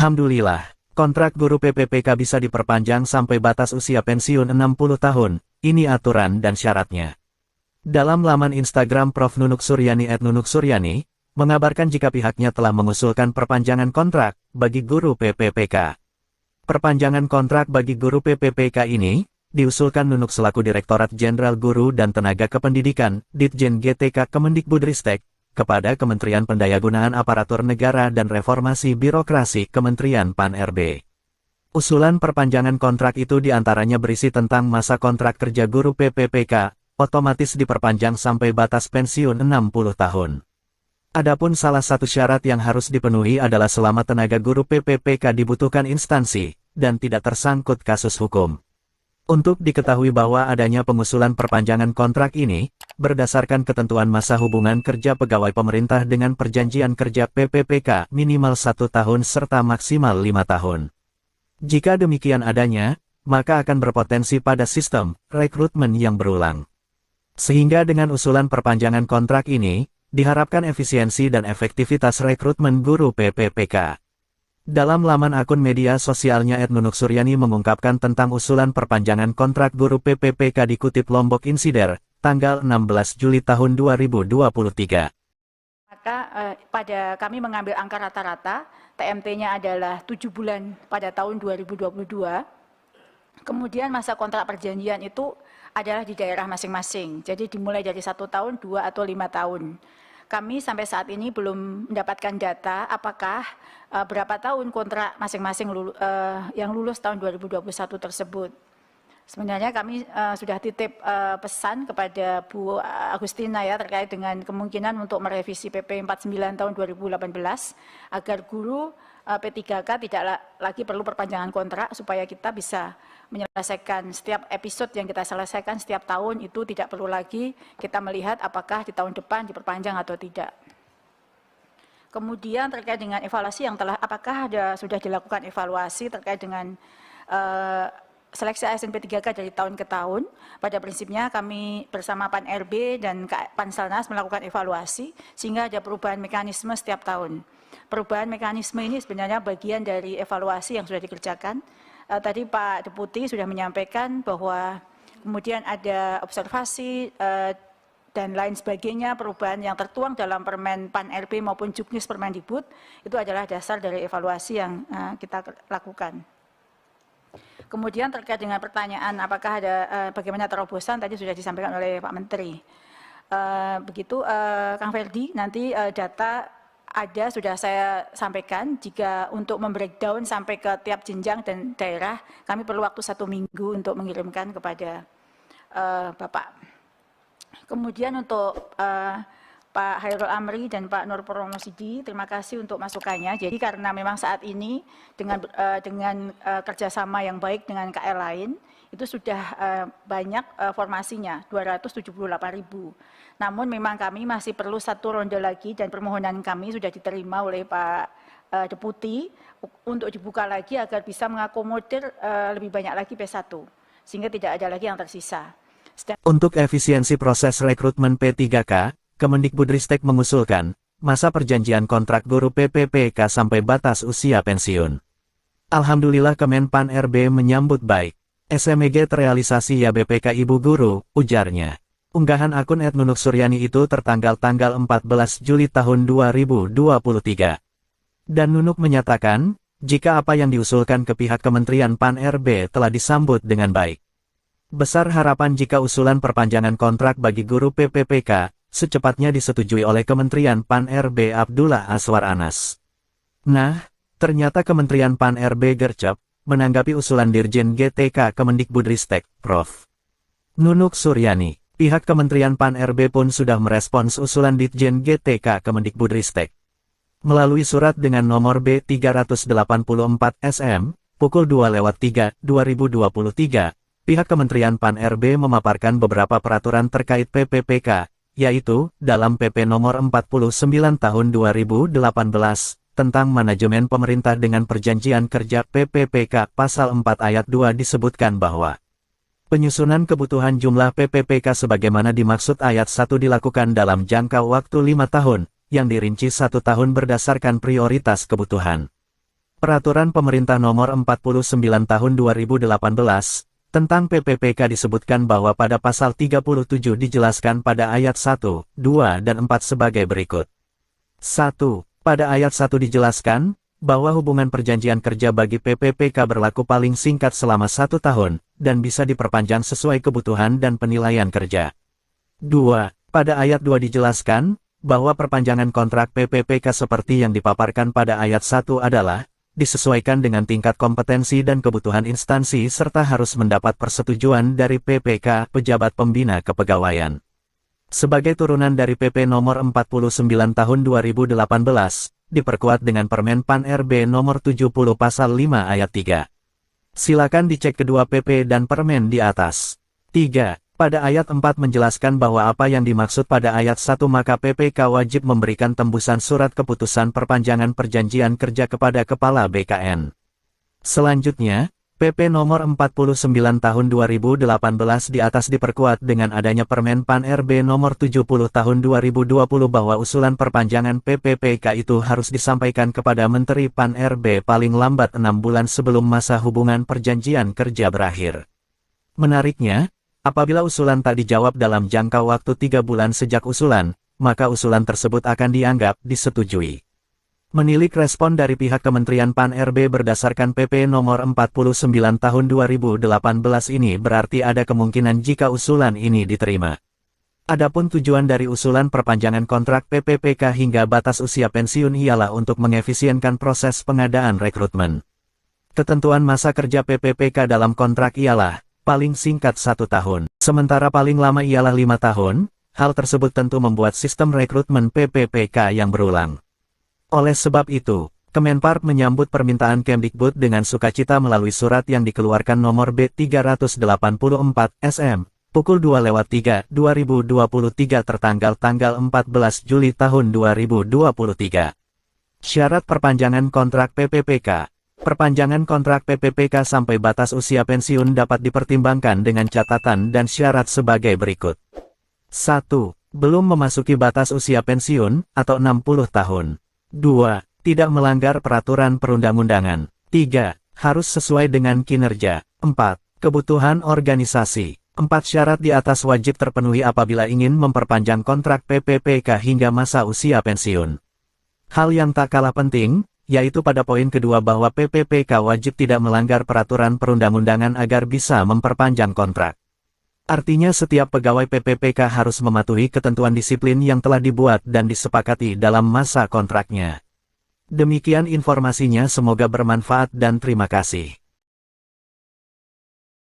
Alhamdulillah, kontrak guru PPPK bisa diperpanjang sampai batas usia pensiun 60 tahun, ini aturan dan syaratnya. Dalam laman Instagram Prof. Nunuk Suryani @nunuksuryani, mengabarkan jika pihaknya telah mengusulkan perpanjangan kontrak bagi guru PPPK. Perpanjangan kontrak bagi guru PPPK ini diusulkan Nunuk selaku Direktorat Jenderal Guru dan Tenaga Kependidikan, Ditjen GTK Kemendikbudristek, kepada Kementerian Pendayagunaan Aparatur Negara dan Reformasi Birokrasi Kementerian Pan-RB. Usulan perpanjangan kontrak itu diantaranya berisi tentang masa kontrak kerja guru PPPK, otomatis diperpanjang sampai batas pensiun 60 tahun. Adapun salah satu syarat yang harus dipenuhi adalah selama tenaga guru PPPK dibutuhkan instansi, dan tidak tersangkut kasus hukum. Untuk diketahui bahwa adanya pengusulan perpanjangan kontrak ini, berdasarkan ketentuan masa hubungan kerja pegawai pemerintah dengan perjanjian kerja PPPK minimal 1 tahun serta maksimal 5 tahun. Jika demikian adanya, maka akan berpotensi pada sistem rekrutmen yang berulang. Sehingga dengan usulan perpanjangan kontrak ini, diharapkan efisiensi dan efektivitas rekrutmen guru PPPK. Dalam laman akun media sosialnya @nunuksuryani mengungkapkan tentang usulan perpanjangan kontrak guru PPPK dikutip Lombok Insider, tanggal 16 Juli tahun 2023. Maka pada kami mengambil angka rata-rata, TMT-nya adalah 7 bulan pada tahun 2022. Kemudian masa kontrak perjanjian itu adalah di daerah masing-masing. Jadi dimulai dari 1 tahun, 2 atau 5 tahun. Kami sampai saat ini belum mendapatkan data apakah berapa tahun kontrak masing-masing yang lulus tahun 2021 tersebut. Sebenarnya kami sudah titip pesan kepada Bu Agustina ya terkait dengan kemungkinan untuk merevisi PP 49 tahun 2018 agar guru P3K tidak lagi perlu perpanjangan kontrak supaya kita bisa menyelesaikan setiap episode yang kita selesaikan setiap tahun itu tidak perlu lagi kita melihat apakah di tahun depan diperpanjang atau tidak. Kemudian terkait dengan evaluasi yang apakah sudah dilakukan evaluasi terkait dengan seleksi ASN P3K dari tahun ke tahun. Pada prinsipnya kami bersama Pan-RB dan Panselnas melakukan evaluasi sehingga ada perubahan mekanisme setiap tahun. Perubahan mekanisme ini sebenarnya bagian dari evaluasi yang sudah dikerjakan. Tadi Pak Deputi sudah menyampaikan bahwa kemudian ada observasi dan lain sebagainya, perubahan yang tertuang dalam Permen Pan-RB maupun Juknis Permendikbud, itu adalah dasar dari evaluasi yang kita lakukan. Kemudian terkait dengan pertanyaan apakah ada bagaimana terobosan, tadi sudah disampaikan oleh Pak Menteri. Begitu Kang Ferdi, nanti data ada sudah saya sampaikan, jika untuk membreakdown sampai ke tiap jenjang dan daerah, kami perlu waktu 1 minggu untuk mengirimkan kepada Bapak. Kemudian untuk Pak Hairul Amri dan Pak Nur Promosidi, terima kasih untuk masukannya. Jadi karena memang saat ini dengan kerjasama yang baik dengan KL lain, itu sudah banyak formasinya, 278.000. Namun memang kami masih perlu 1 ronde lagi dan permohonan kami sudah diterima oleh Pak Deputi untuk dibuka lagi agar bisa mengakomodir lebih banyak lagi P1, sehingga tidak ada lagi yang tersisa. Untuk efisiensi proses rekrutmen P3K, Kemendikbudristek mengusulkan masa perjanjian kontrak guru PPPK sampai batas usia pensiun. Alhamdulillah Kemenpan RB menyambut baik. SMEG terrealisasi ya BPK Ibu Guru, ujarnya. Unggahan akun @nunuksuryani itu tertanggal 14 Juli tahun 2023. Dan Nunuk menyatakan, jika apa yang diusulkan ke pihak Kementerian Pan-RB telah disambut dengan baik. Besar harapan jika usulan perpanjangan kontrak bagi guru PPPK secepatnya disetujui oleh Kementerian Pan-RB Abdullah Aswar Anas. Nah, ternyata Kementerian Pan-RB gercep menanggapi usulan Dirjen GTK Kemendikbudristek, Prof. Nunuk Suryani. Pihak Kementerian Pan-RB pun sudah merespons usulan Ditjen GTK Kemendikbudristek. Melalui surat dengan nomor B384 SM, pukul 2:03, 2023, pihak Kementerian Pan-RB memaparkan beberapa peraturan terkait PPPK, yaitu, dalam PP nomor 49 tahun 2018, tentang manajemen pemerintah dengan perjanjian kerja PPPK pasal 4 ayat 2 disebutkan bahwa penyusunan kebutuhan jumlah PPPK sebagaimana dimaksud ayat 1 dilakukan dalam jangka waktu 5 tahun, yang dirinci 1 tahun berdasarkan prioritas kebutuhan. Peraturan Pemerintah Nomor 49 Tahun 2018, tentang PPPK disebutkan bahwa pada pasal 37 dijelaskan pada ayat 1, 2, dan 4 sebagai berikut. 1. Pada ayat 1 dijelaskan, bahwa hubungan perjanjian kerja bagi PPPK berlaku paling singkat selama 1 tahun, dan bisa diperpanjang sesuai kebutuhan dan penilaian kerja. 2. Pada ayat 2 dijelaskan, bahwa perpanjangan kontrak PPPK seperti yang dipaparkan pada ayat 1 adalah, disesuaikan dengan tingkat kompetensi dan kebutuhan instansi serta harus mendapat persetujuan dari PPK, Pejabat Pembina Kepegawaian. Sebagai turunan dari PP Nomor 49 Tahun 2018, diperkuat dengan Permen PAN RB Nomor 70 Pasal 5 Ayat 3. Silakan dicek kedua PP dan Permen di atas. 3. Pada ayat 4 menjelaskan bahwa apa yang dimaksud pada ayat 1 maka PPK wajib memberikan tembusan surat keputusan perpanjangan perjanjian kerja kepada Kepala BKN. Selanjutnya, PP Nomor 49 Tahun 2018 di atas diperkuat dengan adanya Permen PAN RB Nomor 70 Tahun 2020 bahwa usulan perpanjangan PPPK itu harus disampaikan kepada Menteri PAN RB paling lambat 6 bulan sebelum masa hubungan perjanjian kerja berakhir. Menariknya, apabila usulan tak dijawab dalam jangka waktu 3 bulan sejak usulan, maka usulan tersebut akan dianggap disetujui. Menilik respon dari pihak Kementerian PAN RB berdasarkan PP Nomor 49 Tahun 2018 ini berarti ada kemungkinan jika usulan ini diterima. Adapun tujuan dari usulan perpanjangan kontrak PPPK hingga batas usia pensiun ialah untuk mengefisienkan proses pengadaan rekrutmen. Ketentuan masa kerja PPPK dalam kontrak ialah paling singkat 1 tahun, sementara paling lama ialah 5 tahun, hal tersebut tentu membuat sistem rekrutmen PPPK yang berulang. Oleh sebab itu, Kemenparp menyambut permintaan Kemdikbud dengan sukacita melalui surat yang dikeluarkan nomor B384 SM, pukul 2:03, 2023 tertanggal 14 Juli tahun 2023. Syarat perpanjangan kontrak PPPK. Perpanjangan kontrak PPPK sampai batas usia pensiun dapat dipertimbangkan dengan catatan dan syarat sebagai berikut. 1. Belum memasuki batas usia pensiun, atau 60 tahun. 2. Tidak melanggar peraturan perundang-undangan. 3. Harus sesuai dengan kinerja. 4. Kebutuhan organisasi. 4 syarat di atas wajib terpenuhi apabila ingin memperpanjang kontrak PPPK hingga masa usia pensiun. Hal yang tak kalah penting, yaitu pada poin kedua bahwa PPPK wajib tidak melanggar peraturan perundang-undangan agar bisa memperpanjang kontrak. Artinya setiap pegawai PPPK harus mematuhi ketentuan disiplin yang telah dibuat dan disepakati dalam masa kontraknya. Demikian informasinya, semoga bermanfaat dan terima kasih.